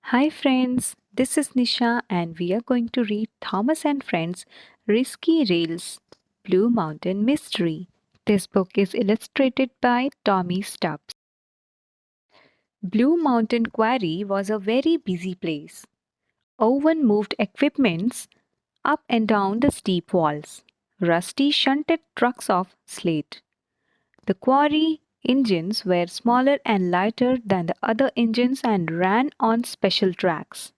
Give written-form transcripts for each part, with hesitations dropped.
Hi friends, this is Nisha and we are going to read Thomas and Friends Risky Rails Blue Mountain Mystery. This book is illustrated by Tommy Stubbs. Blue Mountain Quarry was a very busy place. Owen moved equipments up and down the steep walls. Rusty shunted trucks of slate. The quarry engines were smaller and lighter than the other engines and ran on special tracks.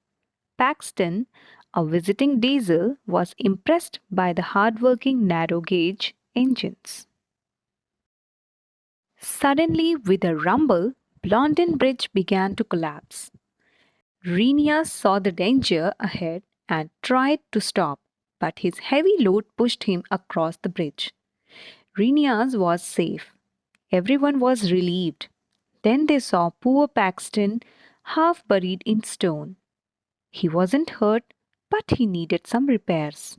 Paxton, a visiting diesel, was impressed by the hard-working narrow-gauge engines. Suddenly, with a rumble, Blondin Bridge began to collapse. Renius saw the danger ahead and tried to stop, but his heavy load pushed him across the bridge. Renius was safe. Everyone was relieved. Then they saw poor Paxton half buried in stone. He wasn't hurt, but he needed some repairs.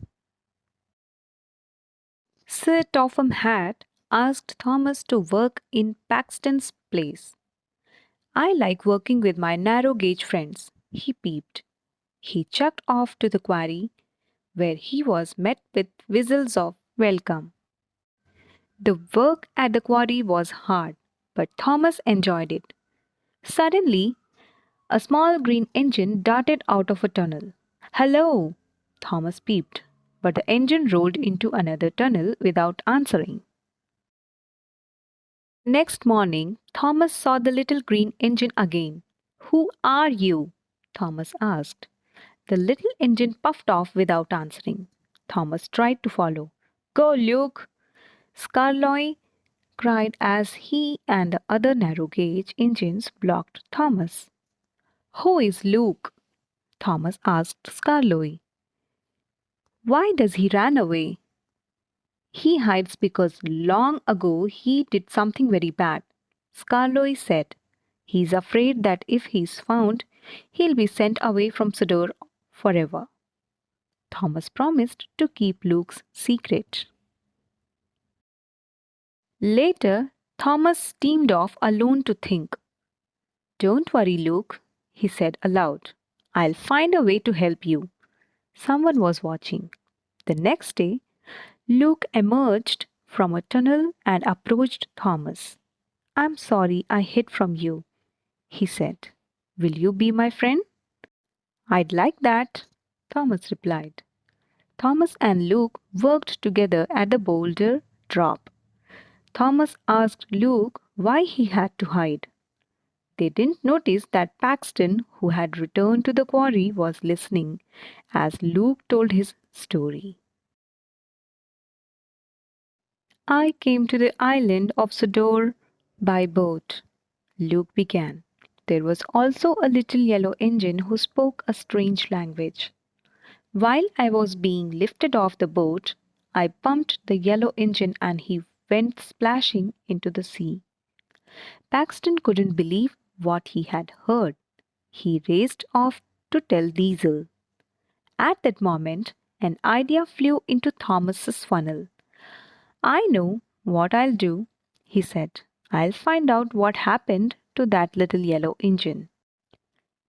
Sir Topham Hatt asked Thomas to work in Paxton's place. I like working with my narrow gauge friends, he peeped. He chucked off to the quarry, where he was met with whistles of welcome. The work at the quarry was hard, but Thomas enjoyed it. Suddenly, a small green engine darted out of a tunnel. Hello! Thomas peeped, but the engine rolled into another tunnel without answering. Next morning, Thomas saw the little green engine again. Who are you? Thomas asked. The little engine puffed off without answering. Thomas tried to follow. Go, Luke! Scarloy cried as he and the other narrow gauge engines blocked Thomas. Who is Luke? Thomas asked Scarloy. Why does he run away? He hides because long ago he did something very bad, Scarloy said. He's afraid that if he's found, he'll be sent away from Sodor forever. Thomas promised to keep Luke's secret. Later, Thomas steamed off alone to think. Don't worry, Luke, he said aloud. I'll find a way to help you. Someone was watching. The next day, Luke emerged from a tunnel and approached Thomas. I'm sorry I hid from you, he said. Will you be my friend? I'd like that, Thomas replied. Thomas and Luke worked together at the boulder drop. Thomas asked Luke why he had to hide. They didn't notice that Paxton, who had returned to the quarry, was listening as Luke told his story. I came to the island of Sodor by boat, Luke began. There was also a little yellow engine who spoke a strange language. While I was being lifted off the boat, I bumped the yellow engine and he went splashing into the sea. Paxton couldn't believe what he had heard. He raced off to tell Diesel. At that moment, an idea flew into Thomas's funnel. I know what I'll do, he said. I'll find out what happened to that little yellow engine.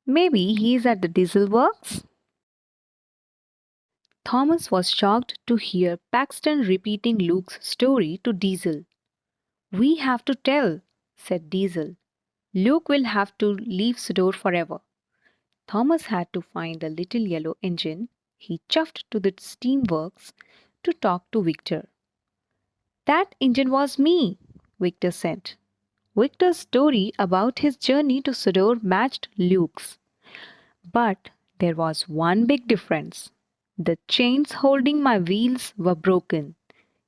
Maybe he's at the diesel works? Thomas was shocked to hear Paxton repeating Luke's story to Diesel. We have to tell, said Diesel. Luke will have to leave Sodor forever. Thomas had to find the little yellow engine. He chuffed to the steamworks to talk to Victor. That engine was me, Victor said. Victor's story about his journey to Sodor matched Luke's. But there was one big difference. The chains holding my wheels were broken,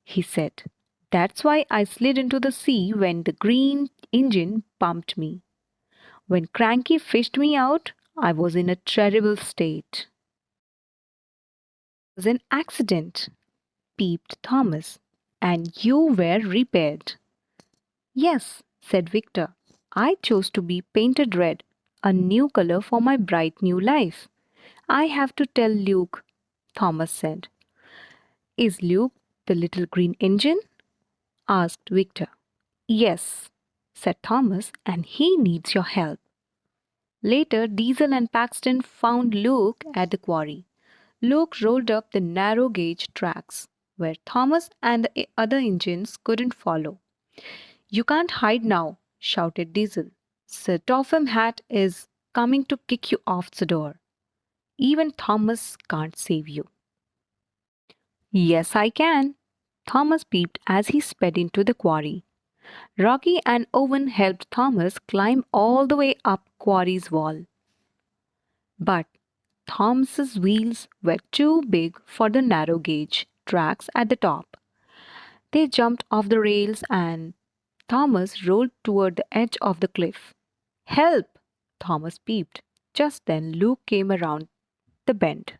he said. That's why I slid into the sea when the green engine pumped me. When Cranky fished me out, I was in a terrible state. It was an accident, peeped Thomas, and you were repaired. Yes, said Victor. I chose to be painted red, a new color for my bright new life. I have to tell Luke, Thomas said. Is Luke the little green engine? Asked Victor. Yes, said Thomas, and he needs your help. Later, Diesel and Paxton found Luke at the quarry. Luke rolled up the narrow gauge tracks where Thomas and the other engines couldn't follow. You can't hide now, shouted Diesel. Sir Topham Hatt is coming to kick you off the door. Even Thomas can't save you. Yes, I can. Thomas peeped as he sped into the quarry. Rocky and Owen helped Thomas climb all the way up quarry's wall. But Thomas's wheels were too big for the narrow gauge tracks at the top. They jumped off the rails and Thomas rolled toward the edge of the cliff. Help! Thomas peeped. Just then Luke came around the bend.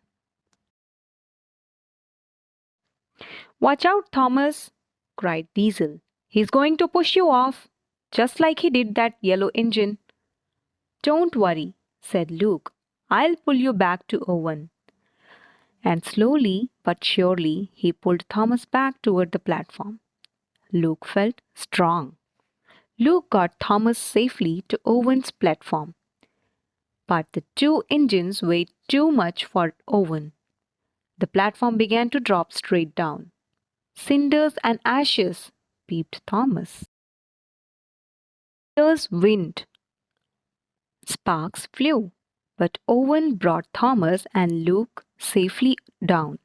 Watch out, Thomas! Cried Diesel. He's going to push you off, just like he did that yellow engine. Don't worry, said Luke. I'll pull you back to Owen. And slowly but surely he pulled Thomas back toward the platform. Luke felt strong. Luke got Thomas safely to Owen's platform. But the two engines weighed too much for Owen. The platform began to drop straight down. Cinders and ashes, peeped Thomas. There's wind. Sparks flew, but Owen brought Thomas and Luke safely down.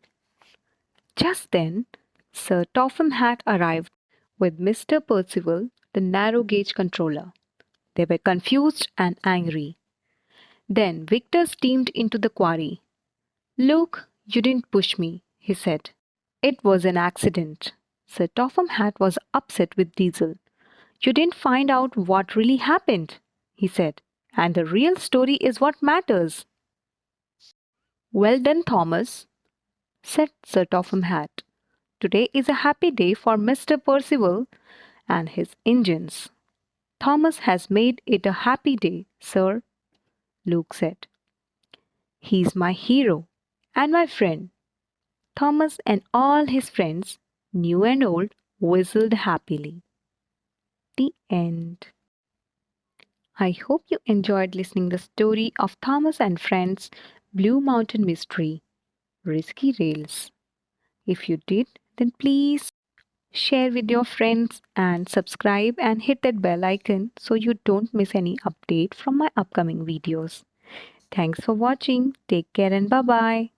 Just then, Sir Topham Hatt arrived with Mr. Percival, the narrow gauge controller. They were confused and angry. Then Victor steamed into the quarry. Luke, you didn't push me, he said. It was an accident. Sir Topham Hatt was upset with Diesel. You didn't find out what really happened, he said, and the real story is what matters. Well done, Thomas, said Sir Topham Hatt. Today is a happy day for Mr. Percival and his engines. Thomas has made it a happy day, sir, Luke said. He's my hero and my friend. Thomas and all his friends, new and old, whistled happily. The end. I hope you enjoyed listening the story of Thomas and Friends Blue Mountain Mystery Risky Rails. If you did, then please share with your friends and subscribe and hit that bell icon so you don't miss any update from my upcoming videos. Thanks for watching. Take care and bye-bye.